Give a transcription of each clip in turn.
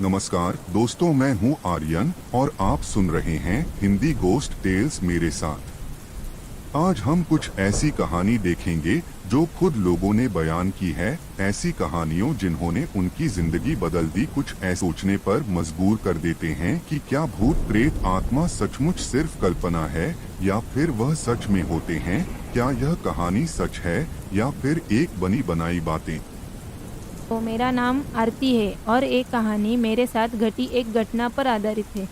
नमस्कार दोस्तों, मैं हूं आर्यन और आप सुन रहे हैं हिंदी गोस्ट टेल्स मेरे साथ। आज हम कुछ ऐसी कहानी देखेंगे जो खुद लोगों ने बयान की है, ऐसी कहानियों जिन्होंने उनकी जिंदगी बदल दी। कुछ ऐसे सोचने पर मजबूर कर देते हैं कि क्या भूत प्रेत आत्मा सचमुच सिर्फ कल्पना है या फिर वह सच में होते हैं। क्या यह कहानी सच है या फिर एक बनी बनाई बातें। तो मेरा नाम आरती है और एक कहानी मेरे साथ घटी एक घटना पर आधारित है।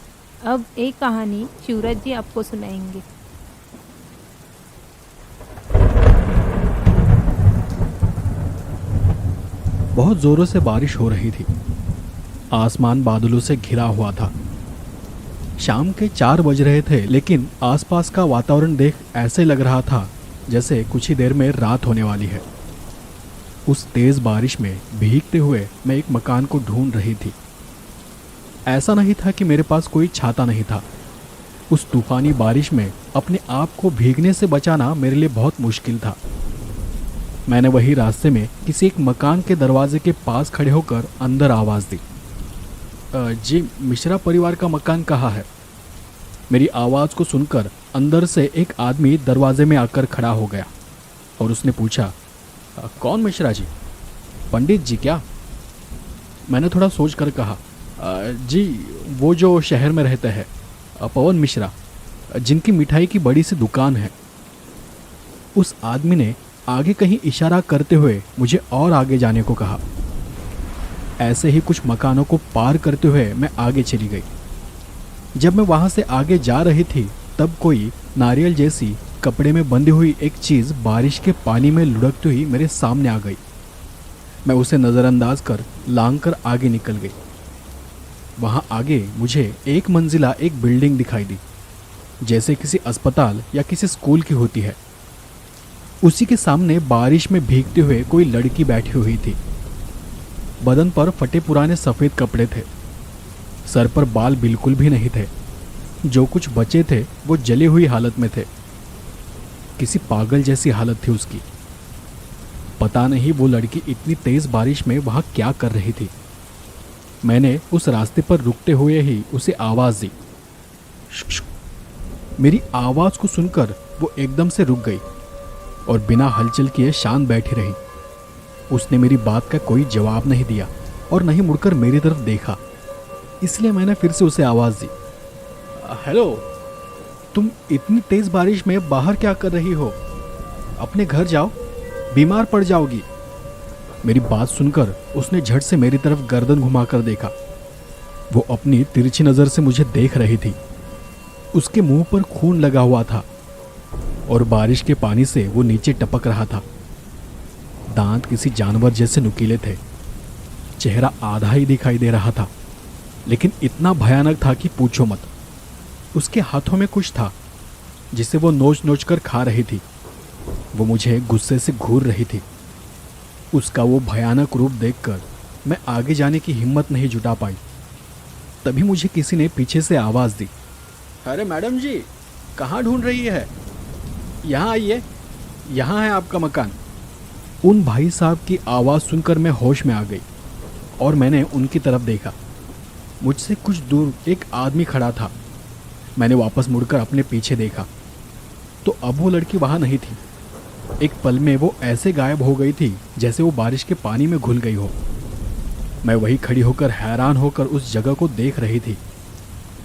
अब एक कहानी शिवराज जी आपको सुनाएंगे। बहुत जोरों से बारिश हो रही थी। आसमान बादलों से घिरा हुआ था। शाम के 4 बज रहे थे, लेकिन आसपास का वातावरण देख ऐसे लग रहा था जैसे कुछ ही देर में रात होने वाली है। उस तेज बारिश में भीगते हुए मैं एक मकान को ढूंढ रही थी। ऐसा नहीं था कि मेरे पास कोई छाता नहीं था। उस तूफानी बारिश में अपने आप को भीगने से बचाना मेरे लिए बहुत मुश्किल था। मैंने वही रास्ते में किसी एक मकान के दरवाजे के पास खड़े होकर अंदर आवाज़ दी, जी मिश्रा परिवार का मकान कहाँ है? मेरी आवाज़ को सुनकर अंदर से एक आदमी दरवाजे में आकर खड़ा हो गया और उसने पूछा, कौन मिश्रा जी? पंडित जी क्या? मैंने थोड़ा सोच कर कहा, जी वो जो शहर में रहते हैं, पवन मिश्रा, जिनकी मिठाई की बड़ी सी दुकान है। उस आदमी ने आगे कहीं इशारा करते हुए मुझे और आगे जाने को कहा। ऐसे ही कुछ मकानों को पार करते हुए मैं आगे चली गई। जब मैं वहां से आगे जा रही थी तब कोई नारियल जैसी कपड़े में बंधी हुई एक चीज़ बारिश के पानी में लुढ़कती हुई मेरे सामने आ गई। मैं उसे नज़रअंदाज कर लांग कर आगे निकल गई। वहाँ आगे मुझे एक मंजिला एक बिल्डिंग दिखाई दी, जैसे किसी अस्पताल या किसी स्कूल की होती है। उसी के सामने बारिश में भीगते हुए कोई लड़की बैठी हुई थी। बदन पर फटे पुराने सफ़ेद कपड़े थे। सर पर बाल बिल्कुल भी नहीं थे। जो कुछ बचे थे वो जली हुई हालत में थे। किसी पागल जैसी हालत थी उसकी। पता नहीं वो लड़की इतनी तेज बारिश में वहां क्या कर रही थी। मैंने उस रास्ते पर रुकते हुए ही उसे आवाज दी। मेरी आवाज को सुनकर वो एकदम से रुक गई और बिना हलचल किए शांत बैठी रही। उसने मेरी बात का कोई जवाब नहीं दिया और नहीं मुड़कर मेरी तरफ देखा। इसलिए मैंने फिर से उसे आवाज दी, हेलो, तुम इतनी तेज बारिश में बाहर क्या कर रही हो? अपने घर जाओ, बीमार पड़ जाओगी। मेरी बात सुनकर उसने झट से मेरी तरफ गर्दन घुमाकर देखा। वो अपनी तिरछी नजर से मुझे देख रही थी। उसके मुंह पर खून लगा हुआ था और बारिश के पानी से वो नीचे टपक रहा था। दांत किसी जानवर जैसे नुकीले थे। चेहरा आधा ही दिखाई दे रहा था, लेकिन इतना भयानक था कि पूछो मत। उसके हाथों में कुछ था जिसे वो नोच नोच कर खा रही थी। वो मुझे गुस्से से घूर रही थी। उसका वो भयानक रूप देखकर मैं आगे जाने की हिम्मत नहीं जुटा पाई। तभी मुझे किसी ने पीछे से आवाज दी, अरे मैडम जी, कहाँ ढूंढ रही है? यहाँ आइए, यहाँ है आपका मकान। उन भाई साहब की आवाज़ सुनकर मैं होश में आ गई और मैंने उनकी तरफ देखा। मुझसे कुछ दूर एक आदमी खड़ा था। मैंने वापस मुड़कर अपने पीछे देखा तो अब वो लड़की वहाँ नहीं थी। एक पल में वो ऐसे गायब हो गई थी जैसे वो बारिश के पानी में घुल गई हो। मैं वहीं खड़ी होकर हैरान होकर उस जगह को देख रही थी।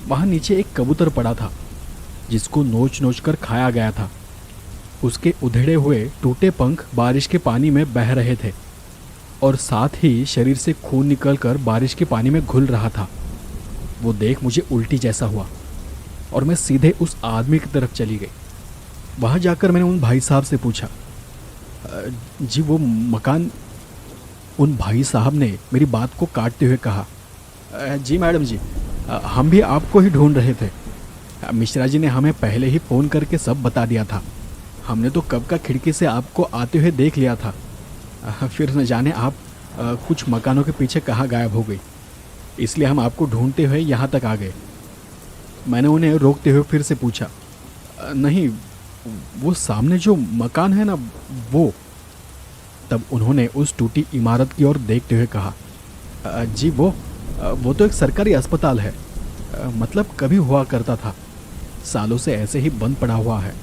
वहाँ नीचे एक कबूतर पड़ा था जिसको नोच नोच कर खाया गया था। उसके उधेड़े हुए टूटे पंख बारिश के पानी में बह रहे थे और साथ ही शरीर से खून निकलकर बारिश के पानी में घुल रहा था। वो देख मुझे उल्टी जैसा हुआ और मैं सीधे उस आदमी की तरफ चली गई। वहाँ जाकर मैंने उन भाई साहब से पूछा, जी वो मकान? उन भाई साहब ने मेरी बात को काटते हुए कहा, जी मैडम जी, हम भी आपको ही ढूंढ रहे थे। मिश्रा जी ने हमें पहले ही फ़ोन करके सब बता दिया था। हमने तो कब का खिड़की से आपको आते हुए देख लिया था। फिर न जाने आप कुछ मकानों के पीछे कहाँ गायब हो गई, इसलिए हम आपको ढूंढते हुए यहाँ तक आ गए। मैंने उन्हें रोकते हुए फिर से पूछा, नहीं वो सामने जो मकान है ना वो। तब उन्होंने उस टूटी इमारत की ओर देखते हुए कहा, जी वो वो तो एक सरकारी अस्पताल है। मतलब कभी हुआ करता था, सालों से ऐसे ही बंद पड़ा हुआ है।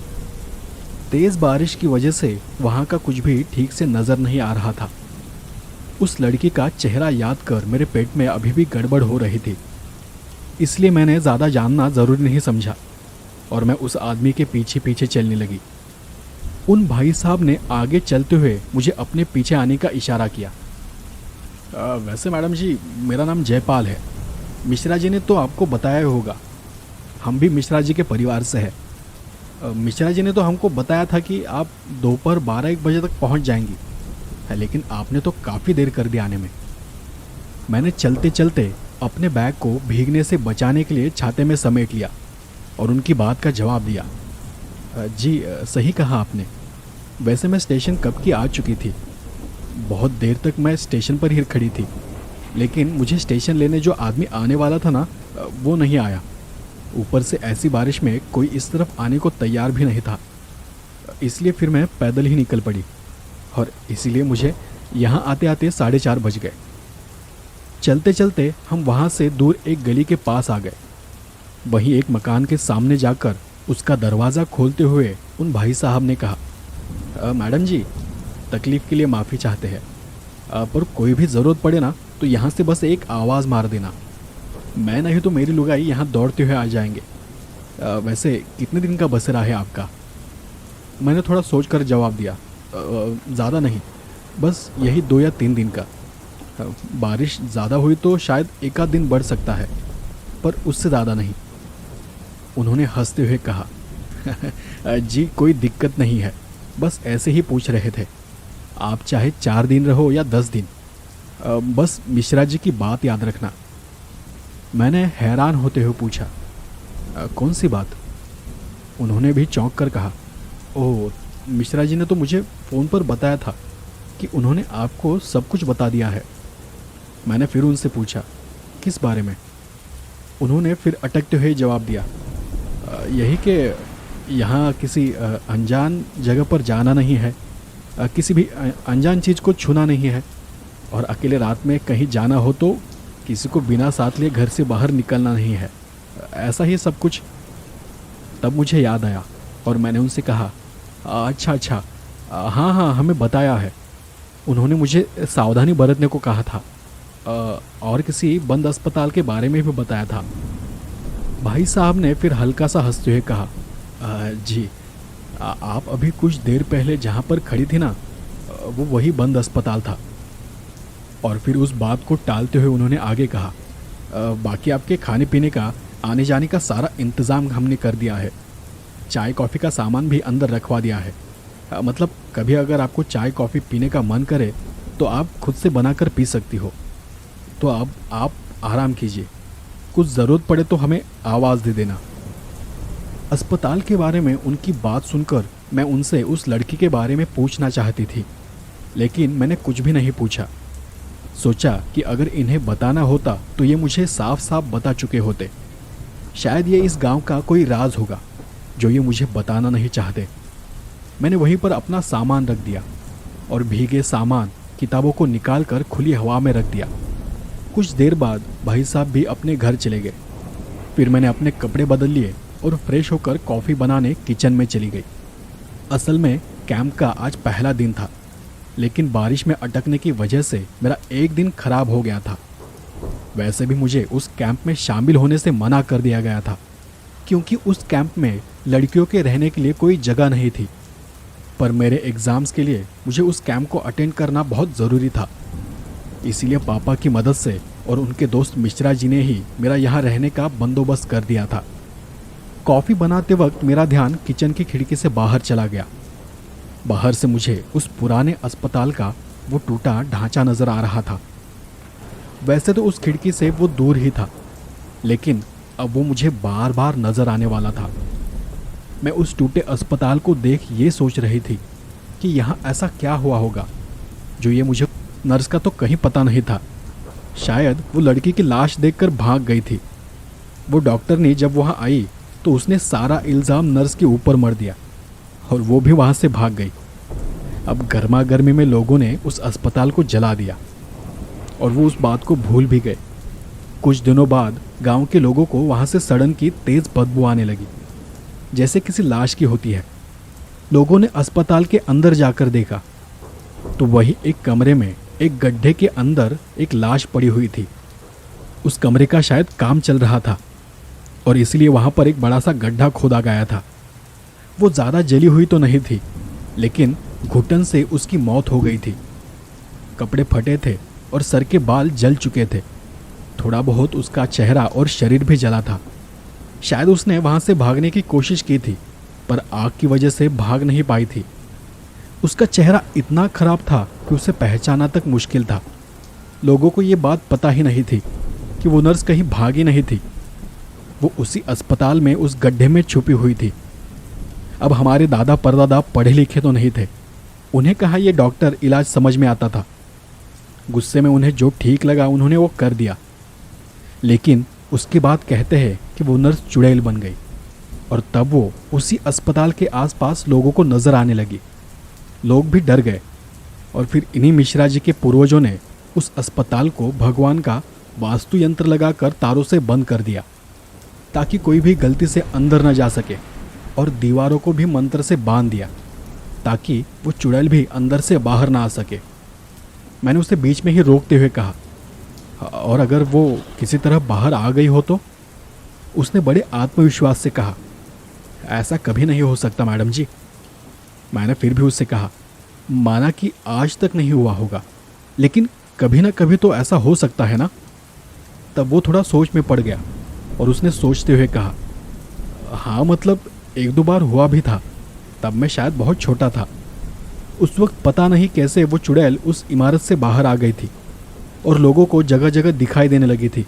तेज़ बारिश की वजह से वहाँ का कुछ भी ठीक से नज़र नहीं आ रहा था। उस लड़की का चेहरा याद कर मेरे पेट में अभी भी गड़बड़ हो रही थी, इसलिए मैंने ज़्यादा जानना ज़रूरी नहीं समझा और मैं उस आदमी के पीछे पीछे चलने लगी। उन भाई साहब ने आगे चलते हुए मुझे अपने पीछे आने का इशारा किया। वैसे मैडम जी, मेरा नाम जयपाल है। मिश्रा जी ने तो आपको बताया होगा, हम भी मिश्रा जी के परिवार से हैं। मिश्रा जी ने तो हमको बताया था कि आप दोपहर 12-1 बजे तक पहुंच जाएंगी, लेकिन आपने तो काफ़ी देर कर दिया आने में। मैंने चलते चलते अपने बैग को भीगने से बचाने के लिए छाते में समेट लिया और उनकी बात का जवाब दिया। जी सही कहा आपने। वैसे मैं स्टेशन कब की आ चुकी थी। बहुत देर तक मैं स्टेशन पर ही खड़ी थी, लेकिन मुझे स्टेशन लेने जो आदमी आने वाला था ना, वो नहीं आया। ऊपर से ऐसी बारिश में कोई इस तरफ आने को तैयार भी नहीं था, इसलिए फिर मैं पैदल ही निकल पड़ी और इसीलिए मुझे यहाँ आते आते 4:30 बज गए। चलते चलते हम वहाँ से दूर एक गली के पास आ गए। वहीं एक मकान के सामने जाकर उसका दरवाज़ा खोलते हुए उन भाई साहब ने कहा, मैडम जी, तकलीफ़ के लिए माफ़ी चाहते हैं, पर कोई भी ज़रूरत पड़े ना तो यहाँ से बस एक आवाज़ मार देना, मैं नहीं तो मेरी लुगाई यहाँ दौड़ते हुए आ जाएंगे। वैसे कितने दिन का बसेरा है आपका? मैंने थोड़ा सोचकर जवाब दिया, ज़्यादा नहीं, बस यही 2 या 3 दिन का। बारिश ज़्यादा हुई तो शायद 1 आध दिन बढ़ सकता है, पर उससे ज़्यादा नहीं। उन्होंने हंसते हुए कहा, जी कोई दिक्कत नहीं है, बस ऐसे ही पूछ रहे थे। आप चाहे 4 दिन रहो या 10 दिन, बस मिश्रा जी की बात याद रखना। मैंने हैरान होते हुए पूछा, कौन सी बात? उन्होंने भी चौंक कर कहा, ओह, मिश्रा जी ने तो मुझे फ़ोन पर बताया था कि उन्होंने आपको सब कुछ बता दिया है। मैंने फिर उनसे पूछा, किस बारे में? उन्होंने फिर अटकते हुए जवाब दिया, यही कि यहाँ किसी अनजान जगह पर जाना नहीं है, किसी भी अनजान चीज़ को छूना नहीं है, और अकेले रात में कहीं जाना हो तो किसी को बिना साथ लिए घर से बाहर निकलना नहीं है, ऐसा ही सब कुछ। तब मुझे याद आया और मैंने उनसे कहा, अच्छा, हाँ हाँ, हमें बताया है। उन्होंने मुझे सावधानी बरतने को कहा था, और किसी बंद अस्पताल के बारे में भी बताया था। भाई साहब ने फिर हल्का सा हंसते हुए कहा, जी आप अभी कुछ देर पहले जहाँ पर खड़ी थी ना, वो वही बंद अस्पताल था। और फिर उस बात को टालते हुए उन्होंने आगे कहा, बाकी आपके खाने पीने का, आने जाने का सारा इंतज़ाम हमने कर दिया है। चाय कॉफ़ी का सामान भी अंदर रखवा दिया है। मतलब कभी अगर आपको चाय कॉफ़ी पीने का मन करे तो आप खुद से बनाकर पी सकती हो। तो अब आप आराम कीजिए, कुछ ज़रूरत पड़े तो हमें आवाज़ दे देना। अस्पताल के बारे में उनकी बात सुनकर मैं उनसे उस लड़की के बारे में पूछना चाहती थी, लेकिन मैंने कुछ भी नहीं पूछा। सोचा कि अगर इन्हें बताना होता तो ये मुझे साफ साफ बता चुके होते। शायद ये इस गांव का कोई राज होगा जो ये मुझे बताना नहीं चाहते। मैंने वहीं पर अपना सामान रख दिया और भीगे सामान, किताबों को निकाल कर खुली हवा में रख दिया। कुछ देर बाद भाई साहब भी अपने घर चले गए। फिर मैंने अपने कपड़े बदल लिए और फ्रेश होकर कॉफ़ी बनाने किचन में चली गई। असल में कैंप का आज पहला दिन था, लेकिन बारिश में अटकने की वजह से मेरा एक दिन खराब हो गया था। वैसे भी मुझे उस कैंप में शामिल होने से मना कर दिया गया था, क्योंकि उस कैंप में लड़कियों के रहने के लिए कोई जगह नहीं थी। पर मेरे एग्ज़ाम्स के लिए मुझे उस कैंप को अटेंड करना बहुत ज़रूरी था। इसीलिए पापा की मदद से और उनके दोस्त मिश्रा जी ने ही मेरा यहाँ रहने का बंदोबस्त कर दिया था। कॉफ़ी बनाते वक्त मेरा ध्यान किचन की खिड़की से बाहर चला गया। बाहर से मुझे उस पुराने अस्पताल का वो टूटा ढांचा नज़र आ रहा था। वैसे तो उस खिड़की से वो दूर ही था, लेकिन अब वो मुझे बार बार नज़र आने वाला था। मैं उस टूटे अस्पताल को देख ये सोच रही थी कि यहाँ ऐसा क्या हुआ होगा जो ये मुझे नर्स का तो कहीं पता नहीं था। शायद वो लड़की की लाश देखकर भाग गई थी। वो डॉक्टरनी जब वहाँ आई तो उसने सारा इल्ज़ाम नर्स के ऊपर मर दिया और वो भी वहाँ से भाग गई। अब गर्मा गर्मी में लोगों ने उस अस्पताल को जला दिया और वो उस बात को भूल भी गए। कुछ दिनों बाद गांव के लोगों को वहां से सड़न की तेज बदबू आने लगी, जैसे किसी लाश की होती है। लोगों ने अस्पताल के अंदर जाकर देखा तो वही एक कमरे में एक गड्ढे के अंदर एक लाश पड़ी हुई थी। उस कमरे का शायद काम चल रहा था और इसलिए वहां पर एक बड़ा सा गड्ढा खोदा गया था। वो ज़्यादा जली हुई तो नहीं थी, लेकिन घुटन से उसकी मौत हो गई थी। कपड़े फटे थे और सर के बाल जल चुके थे। थोड़ा बहुत उसका चेहरा और शरीर भी जला था। शायद उसने वहां से भागने की कोशिश की थी, पर आग की वजह से भाग नहीं पाई थी। उसका चेहरा इतना खराब था कि उसे पहचाना तक मुश्किल था। लोगों को ये बात पता ही नहीं थी कि वो नर्स कहीं भागी नहीं थी। वो उसी अस्पताल में उस गड्ढे में छुपी हुई थी। अब हमारे दादा परदादा पढ़े लिखे तो नहीं थे। उन्हें कहा यह डॉक्टर इलाज समझ में आता था। गुस्से में उन्हें जो ठीक लगा उन्होंने वो कर दिया। लेकिन उसके बाद कहते हैं कि वो नर्स चुड़ैल बन गई और तब वो उसी अस्पताल के आसपास लोगों को नजर आने लगी। लोग भी डर गए और फिर इन्हीं मिश्रा जी के पूर्वजों ने उस अस्पताल को भगवान का वास्तु यंत्र लगाकर तारों से बंद कर दिया ताकि कोई भी गलती से अंदर न जा सके, और दीवारों को भी मंत्र से बांध दिया ताकि वो चुड़ैल भी अंदर से बाहर ना आ सके। मैंने उसे बीच में ही रोकते हुए कहा, और अगर वो किसी तरह बाहर आ गई हो तो? उसने बड़े आत्मविश्वास से कहा, ऐसा कभी नहीं हो सकता मैडम जी। मैंने फिर भी उससे कहा, माना कि आज तक नहीं हुआ होगा, लेकिन कभी ना कभी तो ऐसा हो सकता है ना। तब वो थोड़ा सोच में पड़ गया और उसने सोचते हुए कहा, हाँ मतलब एक दो बार हुआ भी था, तब मैं शायद बहुत छोटा था। उस वक्त पता नहीं कैसे वो चुड़ैल उस इमारत से बाहर आ गई थी और लोगों को जगह जगह दिखाई देने लगी थी।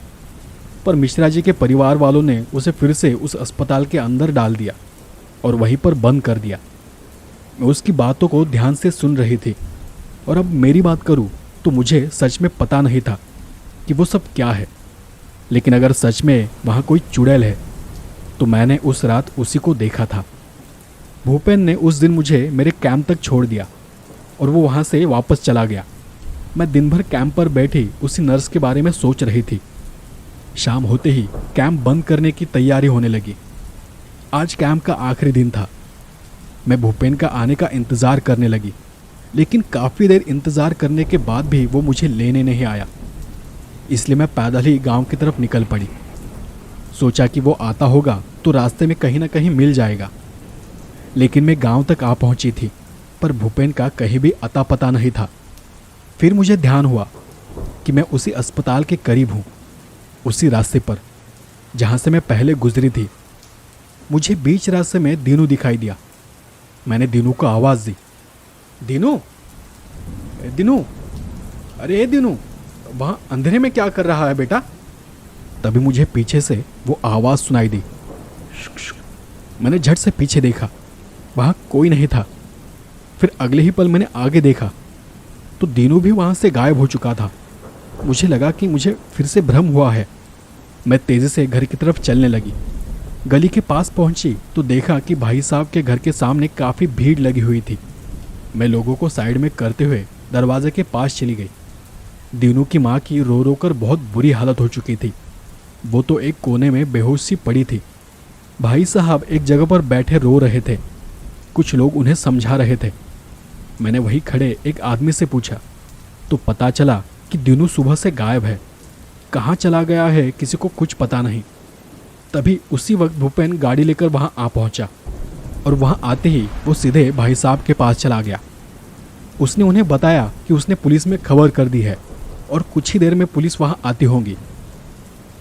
पर मिश्रा जी के परिवार वालों ने उसे फिर से उस अस्पताल के अंदर डाल दिया और वहीं पर बंद कर दिया। मैं उसकी बातों को ध्यान से सुन रही थी, और अब मेरी बात करूं तो मुझे सच में पता नहीं था कि वो सब क्या है। लेकिन अगर सच में वहाँ कोई चुड़ैल है तो मैंने उस रात उसी को देखा था। भूपेन ने उस दिन मुझे मेरे कैंप तक छोड़ दिया और वो वहाँ से वापस चला गया। मैं दिन भर कैंप पर बैठी उसी नर्स के बारे में सोच रही थी। शाम होते ही कैंप बंद करने की तैयारी होने लगी। आज कैंप का आखिरी दिन था। मैं भूपेन का आने का इंतज़ार करने लगी, लेकिन काफ़ी देर इंतज़ार करने के बाद भी वो मुझे लेने नहीं आया। इसलिए मैं पैदल ही गांव की तरफ निकल पड़ी। सोचा कि वो आता होगा तो रास्ते में कहीं ना कहीं मिल जाएगा। लेकिन मैं गांव तक आ पहुंची थी, पर भूपेन का कहीं भी अता पता नहीं था। फिर मुझे ध्यान हुआ कि मैं उसी अस्पताल के करीब हूँ, उसी रास्ते पर जहाँ से मैं पहले गुजरी थी। मुझे बीच रास्ते में दीनू दिखाई दिया। मैंने दीनू को आवाज़ दी, दीनू, दीनू, अरे दीनू, वहाँ अंधेरे में क्या कर रहा है बेटा? तभी मुझे पीछे से वो आवाज़ सुनाई दी। मैंने झट से पीछे देखा, वहाँ कोई नहीं था। फिर अगले ही पल मैंने आगे देखा तो दीनू भी वहाँ से गायब हो चुका था। मुझे लगा कि मुझे फिर से भ्रम हुआ है। मैं तेज़ी से घर की तरफ चलने लगी। गली के पास पहुंची तो देखा कि भाई साहब के घर के सामने काफ़ी भीड़ लगी हुई थी। मैं लोगों को साइड में करते हुए दरवाजे के पास चली गई। दीनू की माँ की रो रो कर बहुत बुरी हालत हो चुकी थी। वो तो एक कोने में बेहोश सी पड़ी थी। भाई साहब एक जगह पर बैठे रो रहे थे। कुछ लोग उन्हें समझा रहे थे। मैंने वहीं खड़े एक आदमी से पूछा तो पता चला कि दीनू सुबह से गायब है। कहाँ चला गया है किसी को कुछ पता नहीं। तभी उसी वक्त भूपेन गाड़ी लेकर वहाँ आ पहुँचा और वहाँ आते ही वो सीधे भाई साहब के पास चला गया। उसने उन्हें बताया कि उसने पुलिस में खबर कर दी है और कुछ ही देर में पुलिस वहाँ आती होंगी।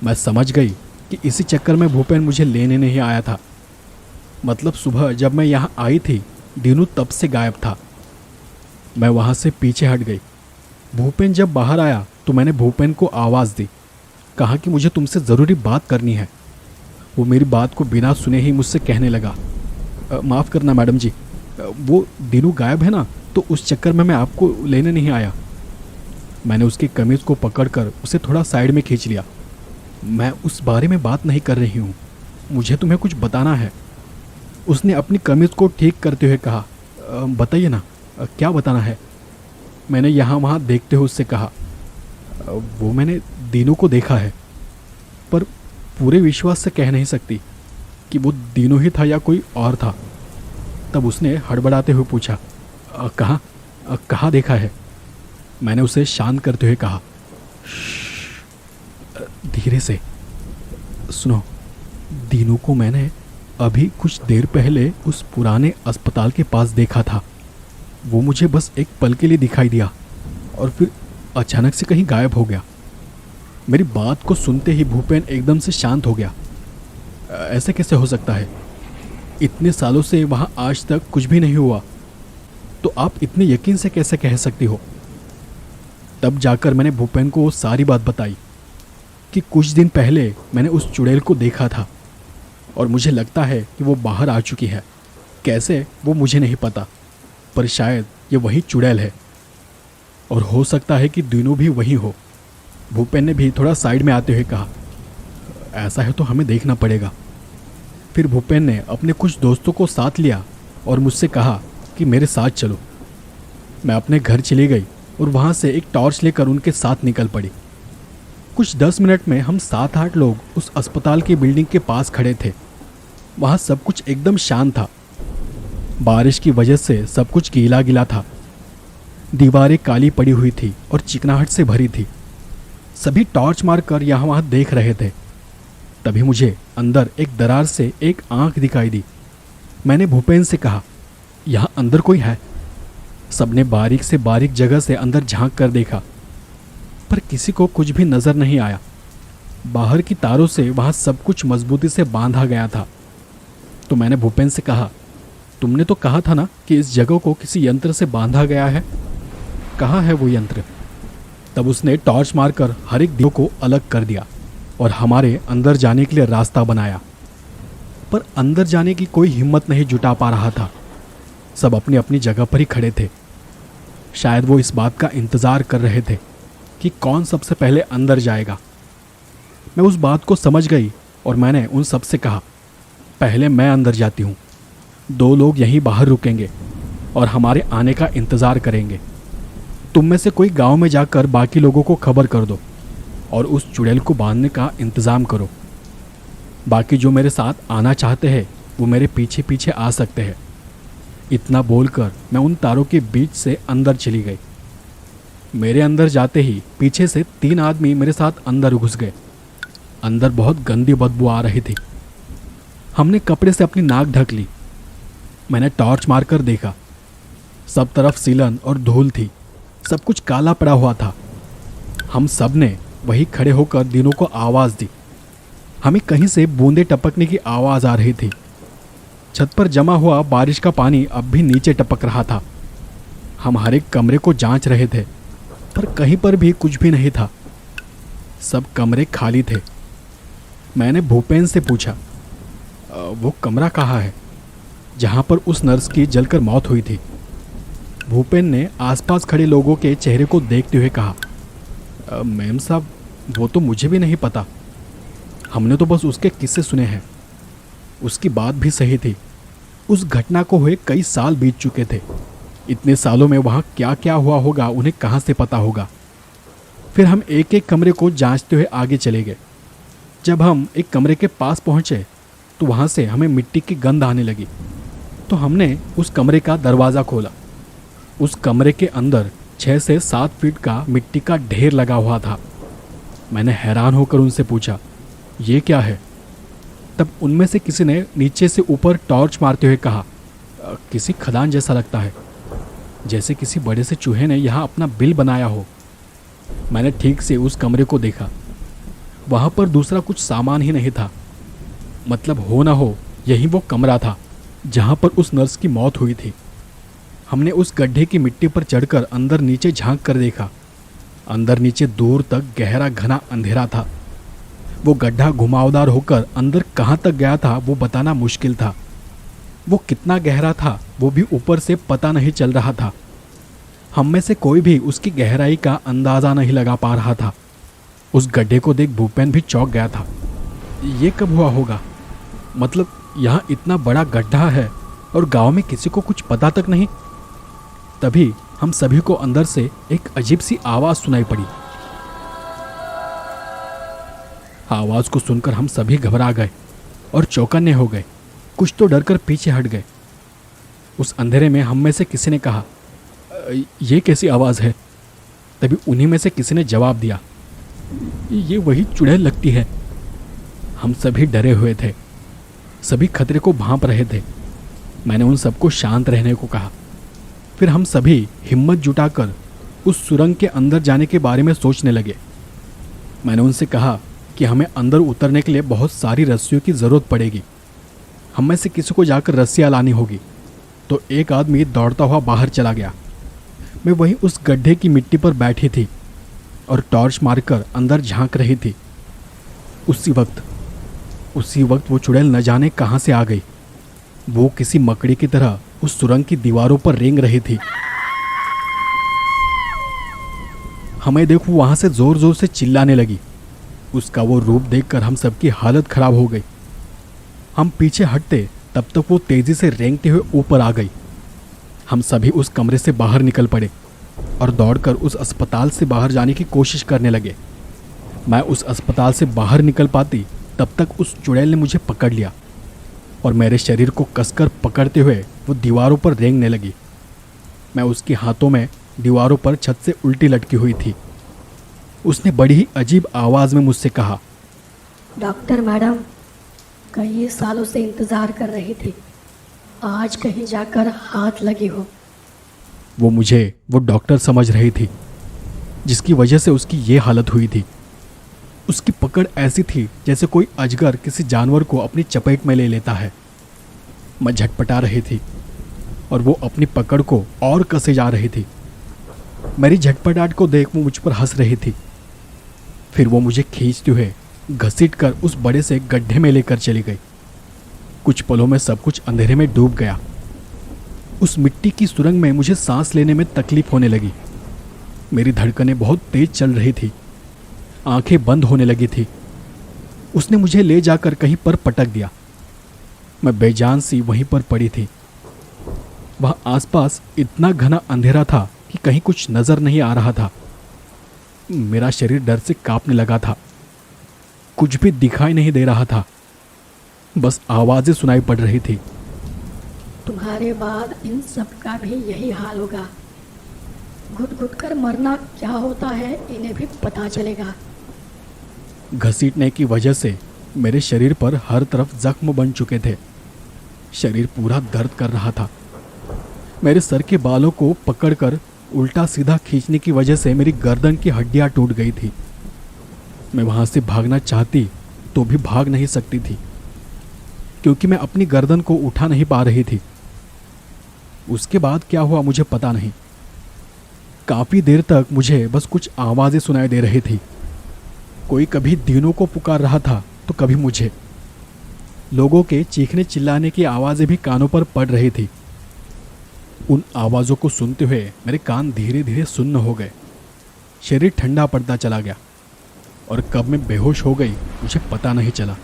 मैं समझ गई कि इसी चक्कर में भूपेन मुझे लेने नहीं आया था। मतलब सुबह जब मैं यहाँ आई थी दीनू तब से गायब था। मैं वहाँ से पीछे हट गई। भूपेन जब बाहर आया तो मैंने भूपेन को आवाज़ दी, कहा कि मुझे तुमसे ज़रूरी बात करनी है। वो मेरी बात को बिना सुने ही मुझसे कहने लगा, माफ़ करना मैडम जी, वो दीनू गायब है ना, तो उस चक्कर में मैं आपको लेने नहीं आया। मैंने उसकी कमीज़ को पकड़कर उसे थोड़ा साइड में खींच लिया। मैं उस बारे में बात नहीं कर रही हूँ, मुझे तुम्हें कुछ बताना है। उसने अपनी कमीज़ को ठीक करते हुए कहा, बताइए ना, क्या बताना है? मैंने यहाँ वहाँ देखते हुए उससे कहा, वो मैंने दीनू को देखा है। पूरे विश्वास से कह नहीं सकती कि वो दीनू ही था या कोई और था। तब उसने हड़बड़ाते हुए पूछा, कहाँ देखा है? मैंने उसे शांत करते हुए कहा, धीरे से सुनो, दीनू को मैंने अभी कुछ देर पहले उस पुराने अस्पताल के पास देखा था। वो मुझे बस एक पल के लिए दिखाई दिया और फिर अचानक से कहीं गायब हो गया। मेरी बात को सुनते ही भूपेन एकदम से शांत हो गया। ऐसे कैसे हो सकता है? इतने सालों से वहाँ आज तक कुछ भी नहीं हुआ, तो आप इतने यकीन से कैसे कह सकती हो? तब जाकर मैंने भूपेन को सारी बात बताई कि कुछ दिन पहले मैंने उस चुड़ैल को देखा था और मुझे लगता है कि वो बाहर आ चुकी है। कैसे वो मुझे नहीं पता, पर शायद ये वही चुड़ैल है और हो सकता है कि दीनू भी वही हो। भूपेन ने भी थोड़ा साइड में आते हुए कहा, ऐसा है तो हमें देखना पड़ेगा। फिर भूपेन ने अपने कुछ दोस्तों को साथ लिया और मुझसे कहा कि मेरे साथ चलो। मैं अपने घर चली गई और वहाँ से एक टॉर्च लेकर उनके साथ निकल पड़ी। कुछ 10 मिनट में हम 7-8 लोग उस अस्पताल की बिल्डिंग के पास खड़े थे। वहाँ सब कुछ एकदम शांत था। बारिश की वजह से सब कुछ गीला गीला था। दीवारें काली पड़ी हुई थी और चिकनाहट से भरी थी। सभी टॉर्च मारकर यहाँ वहाँ देख रहे थे। तभी मुझे अंदर एक दरार से एक आंख दिखाई दी। मैंने भूपेन से कहा, यहाँ अंदर कोई है? सबने बारीक से बारीक जगह से अंदर झांक कर देखा, पर किसी को कुछ भी नजर नहीं आया। बाहर की तारों से वहाँ सब कुछ मजबूती से बांधा गया था। तो मैंने भूपेन से कहा, तुमने तो कहा था ना कि इस जगह को किसी यंत्र से बांधा गया है, कहाँ है वो यंत्र? तब उसने टॉर्च मारकर हर एक दीवार को अलग कर दिया और हमारे अंदर जाने के लिए रास्ता बनाया। पर अंदर जाने की कोई हिम्मत नहीं जुटा पा रहा था। सब अपनी अपनी जगह पर ही खड़े थे। शायद वो इस बात का इंतज़ार कर रहे थे कि कौन सबसे पहले अंदर जाएगा। मैं उस बात को समझ गई और मैंने उन सब से कहा, पहले मैं अंदर जाती हूँ। 2 लोग यहीं बाहर रुकेंगे और हमारे आने का इंतज़ार करेंगे। तुम में से कोई गांव में जाकर बाकी लोगों को खबर कर दो और उस चुड़ैल को बांधने का इंतज़ाम करो। बाकी जो मेरे साथ आना चाहते हैं वो मेरे पीछे पीछे आ सकते हैं। इतना बोलकर मैं उन तारों के बीच से अंदर चली गई। मेरे अंदर जाते ही पीछे से 3 आदमी मेरे साथ अंदर घुस गए। अंदर बहुत गंदी बदबू आ रही थी। हमने कपड़े से अपनी नाक ढक ली। मैंने टॉर्च मारकर देखा, सब तरफ सीलन और धूल थी। सब कुछ काला पड़ा हुआ था। हम सब ने वहीं खड़े होकर दीनू को आवाज़ दी। हमें कहीं से बूंदे टपकने की आवाज़ आ रही थी। छत पर जमा हुआ बारिश का पानी अब भी नीचे टपक रहा था। हम हर एक कमरे को जांच रहे थे, पर कहीं पर भी कुछ भी नहीं था। सब कमरे खाली थे। मैंने भूपेन से पूछा, वो कमरा कहाँ है जहाँ पर उस नर्स की जलकर मौत हुई थी? भूपेन ने आसपास खड़े लोगों के चेहरे को देखते हुए कहा, मैम साहब, वो तो मुझे भी नहीं पता। हमने तो बस उसके किस्से सुने हैं। उसकी बात भी सही थी। उस घटना को हुए कई साल बीत चुके थे। इतने सालों में वहाँ क्या क्या हुआ होगा उन्हें कहाँ से पता होगा। फिर हम एक एक कमरे को जांचते हुए आगे चले गए। जब हम एक कमरे के पास पहुँचे तो वहाँ से हमें मिट्टी की गंध आने लगी। तो हमने उस कमरे का दरवाज़ा खोला। उस कमरे के अंदर 6 से 7 फीट का मिट्टी का ढेर लगा हुआ था। मैंने हैरान होकर उनसे पूछा, ये क्या है? तब उनमें से किसी ने नीचे से ऊपर टॉर्च मारते हुए कहा, किसी खदान जैसा लगता है, जैसे किसी बड़े से चूहे ने यहाँ अपना बिल बनाया हो। मैंने ठीक से उस कमरे को देखा। वहाँ पर दूसरा कुछ सामान ही नहीं था। मतलब हो ना हो यही वो कमरा था जहाँ पर उस नर्स की मौत हुई थी। हमने उस गड्ढे की मिट्टी पर चढ़कर अंदर नीचे झांक कर देखा। अंदर नीचे दूर तक गहरा घना अंधेरा था। वो गड्ढा घुमावदार होकर अंदर कहाँ तक गया था वो बताना मुश्किल था। वो कितना गहरा था वो भी ऊपर से पता नहीं चल रहा था। हम में से कोई भी उसकी गहराई का अंदाज़ा नहीं लगा पा रहा था। उस गड्ढे को देख भूपेन भी चौंक गया था। ये कब हुआ होगा? मतलब यहाँ इतना बड़ा गड्ढा है और गांव में किसी को कुछ पता तक नहीं। तभी हम सभी को अंदर से एक अजीब सी आवाज़ सुनाई पड़ी। आवाज़ को सुनकर हम सभी घबरा गए और चौकन्ने हो गए। कुछ तो डर कर पीछे हट गए। उस अंधेरे में हम में से किसी ने कहा, ये कैसी आवाज़ है? तभी उन्हीं में से किसी ने जवाब दिया, ये वही चुड़ैल लगती है। हम सभी डरे हुए थे, सभी खतरे को भांप रहे थे। मैंने उन सबको शांत रहने को कहा। फिर हम सभी हिम्मत जुटाकर उस सुरंग के अंदर जाने के बारे में सोचने लगे। मैंने उनसे कहा कि हमें अंदर उतरने के लिए बहुत सारी रस्सियों की ज़रूरत पड़ेगी। हम में से किसी को जाकर रस्सियाँ लानी होगी। तो एक आदमी दौड़ता हुआ बाहर चला गया। मैं वहीं उस गड्ढे की मिट्टी पर बैठी थी और टॉर्च मारकर अंदर झांक रही थी। उसी वक्त वो चुड़ैल न जाने कहाँ से आ गई। वो किसी मकड़ी की तरह उस सुरंग की दीवारों पर रेंग रही थी। हमें देखो वहां से जोर जोर से चिल्लाने लगी। उसका वो रूप देखकर हम सबकी हालत खराब हो गई। हम पीछे हटते तब तक वो तेजी से रेंगते हुए ऊपर आ गई। हम सभी उस कमरे से बाहर निकल पड़े और दौड़कर उस अस्पताल से बाहर जाने की कोशिश करने लगे। मैं उस अस्पताल से बाहर निकल पाती तब तक उस चुड़ैल ने मुझे पकड़ लिया और मेरे शरीर को कसकर पकड़ते हुए वो दीवारों पर रेंगने लगी। मैं उसके हाथों में दीवारों पर छत से उल्टी लटकी हुई थी। उसने बड़ी ही अजीब आवाज़ में मुझसे कहा, डॉक्टर मैडम, कई सालों से इंतज़ार कर रही थी, आज कहीं जाकर हाथ लगी हो। वो डॉक्टर समझ रही थी, जिसकी वजह से उसकी ये हालत हुई थी। उसकी पकड़ ऐसी थी जैसे कोई अजगर किसी जानवर को अपनी चपेट में ले लेता है। मैं झटपटा रही थी और वो अपनी पकड़ को और कसे जा रही थी। मेरी झटपटाहट को देख वो मुझ पर हंस रही थी। फिर वो मुझे खींचते हुए घसीटकर उस बड़े से गड्ढे में लेकर चली गई। कुछ पलों में सब कुछ अंधेरे में डूब गया। उस मिट्टी की सुरंग में मुझे सांस लेने में तकलीफ होने लगी। मेरी धड़कनें बहुत तेज चल रही थी, आंखें बंद होने लगी थी। उसने मुझे ले जाकर कहीं पर पटक दिया। मैं बेजान सी वहीं पर पड़ी थी। वहां आसपास इतना घना अंधेरा था कि कहीं कुछ नजर नहीं आ रहा था। मेरा शरीर डर से कांपने लगा था। कुछ भी दिखाई नहीं दे रहा था, बस आवाजें सुनाई पड़ रही थी। तुम्हारे बाद इन सब का भी यही हाल होगा। घुट घुट कर मरना क्या होता है इन्हें भी पता चलेगा। घसीटने की वजह से मेरे शरीर पर हर तरफ जख्म बन चुके थे। शरीर पूरा दर्द कर रहा था। मेरे सर के बालों को पकड़कर उल्टा सीधा खींचने की वजह से मेरी गर्दन की हड्डियां टूट गई थी। मैं वहां से भागना चाहती तो भी भाग नहीं सकती थी, क्योंकि मैं अपनी गर्दन को उठा नहीं पा रही थी। उसके बाद क्या हुआ मुझे पता नहीं। काफी देर तक मुझे बस कुछ आवाजें सुनाई दे रही थी। कोई कभी दीनों को पुकार रहा था तो कभी मुझे। लोगों के चीखने चिल्लाने की आवाजें भी कानों पर पड़ रही थी। उन आवाजों को सुनते हुए मेरे कान धीरे धीरे सुन्न हो गए। शरीर ठंडा पड़ता चला गया और कब मैं बेहोश हो गई मुझे पता नहीं चला।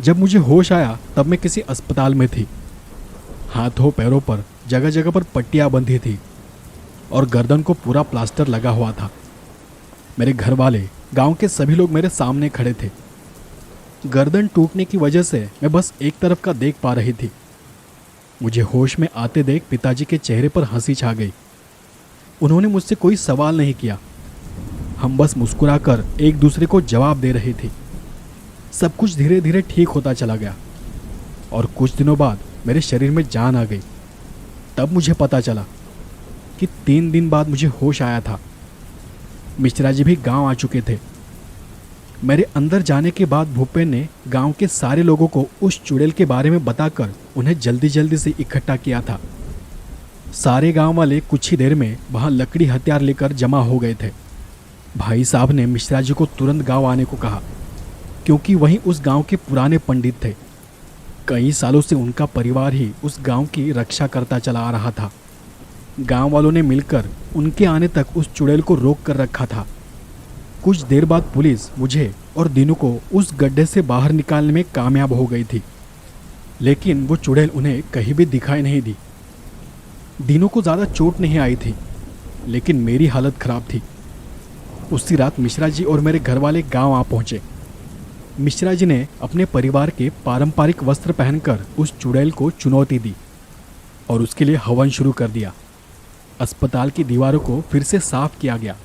जब मुझे होश आया तब मैं किसी अस्पताल में थी। हाथों पैरों पर जगह जगह पर पट्टियां बंधी थी और गर्दन को पूरा प्लास्टर लगा हुआ था। मेरे घर वाले, गांव के सभी लोग मेरे सामने खड़े थे। गर्दन टूटने की वजह से मैं बस एक तरफ का देख पा रही थी। मुझे होश में आते देख पिताजी के चेहरे पर हंसी छा गई। उन्होंने मुझसे कोई सवाल नहीं किया। हम बस मुस्कुराकर एक दूसरे को जवाब दे रहे थे। सब कुछ धीरे धीरे ठीक होता चला गया और कुछ दिनों बाद मेरे शरीर में जान आ गई। तब मुझे पता चला कि 3 दिन बाद मुझे होश आया था। मिश्रा जी भी गांव आ चुके थे। मेरे अंदर जाने के बाद भूपेन ने गांव के सारे लोगों को उस चुड़ैल के बारे में बताकर उन्हें जल्दी जल्दी से इकट्ठा किया था। सारे गांव वाले कुछ ही देर में वहां लकड़ी हथियार लेकर जमा हो गए थे। भाई साहब ने मिश्रा जी को तुरंत गांव आने को कहा, क्योंकि वहीं उस गांव के पुराने पंडित थे। कई सालों से उनका परिवार ही उस गांव की रक्षा करता चला आ रहा था। गांव वालों ने मिलकर उनके आने तक उस चुड़ैल को रोक कर रखा था। कुछ देर बाद पुलिस मुझे और दीनू को उस गड्ढे से बाहर निकालने में कामयाब हो गई थी, लेकिन वो चुड़ैल उन्हें कहीं भी दिखाई नहीं दी। दीनू को ज़्यादा चोट नहीं आई थी, लेकिन मेरी हालत खराब थी। उसी रात मिश्रा जी और मेरे घर वाले गांव आ पहुंचे। मिश्रा जी ने अपने परिवार के पारंपरिक वस्त्र पहनकर उस चुड़ैल को चुनौती दी और उसके लिए हवन शुरू कर दिया। अस्पताल की दीवारों को फिर से साफ किया गया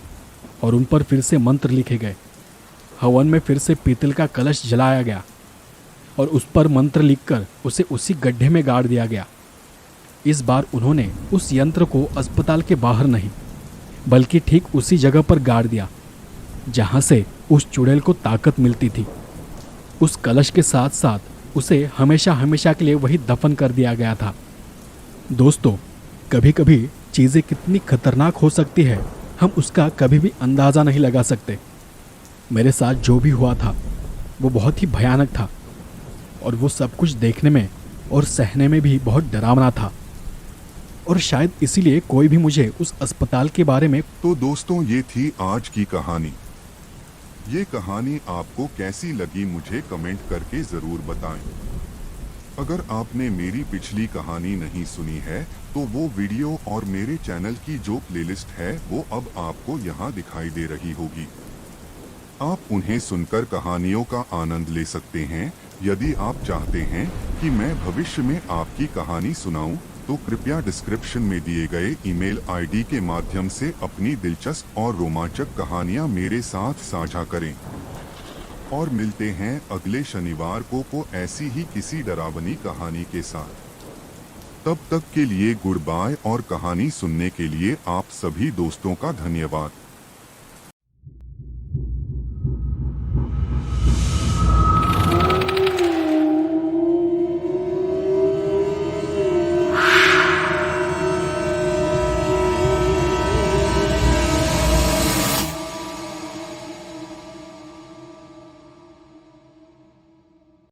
और उन पर फिर से मंत्र लिखे गए। हवन में फिर से पीतल का कलश जलाया गया और उस पर मंत्र लिखकर उसे उसी गड्ढे में गाड़ दिया गया। इस बार उन्होंने उस यंत्र को अस्पताल के बाहर नहीं बल्कि ठीक उसी जगह पर गाड़ दिया जहां से उस चुड़ैल को ताकत मिलती थी। उस कलश के साथ साथ उसे हमेशा हमेशा के लिए वही दफन कर दिया गया था। दोस्तों, कभी कभी चीज़ें कितनी खतरनाक हो सकती है हम उसका कभी भी अंदाज़ा नहीं लगा सकते। मेरे साथ जो भी हुआ था वो बहुत ही भयानक था और वो सब कुछ देखने में और सहने में भी बहुत डरावना था और शायद इसीलिए कोई भी मुझे उस अस्पताल के बारे में। तो दोस्तों, ये थी आज की कहानी। ये कहानी आपको कैसी लगी मुझे कमेंट करके ज़रूर बताएं। अगर आपने मेरी पिछली कहानी नहीं सुनी है तो वो वीडियो और मेरे चैनल की जो प्लेलिस्ट है वो अब आपको यहाँ दिखाई दे रही होगी। आप उन्हें सुनकर कहानियों का आनंद ले सकते हैं। यदि आप चाहते हैं कि मैं भविष्य में आपकी कहानी सुनाऊं तो कृपया डिस्क्रिप्शन में दिए गए ईमेल आईडी के माध्यम से अपनी दिलचस्प और रोमांचक कहानियां मेरे साथ साझा करें। और मिलते हैं अगले शनिवार को ऐसी ही किसी डरावनी कहानी के साथ। तब तक के लिए गुड बाय और कहानी सुनने के लिए आप सभी दोस्तों का धन्यवाद।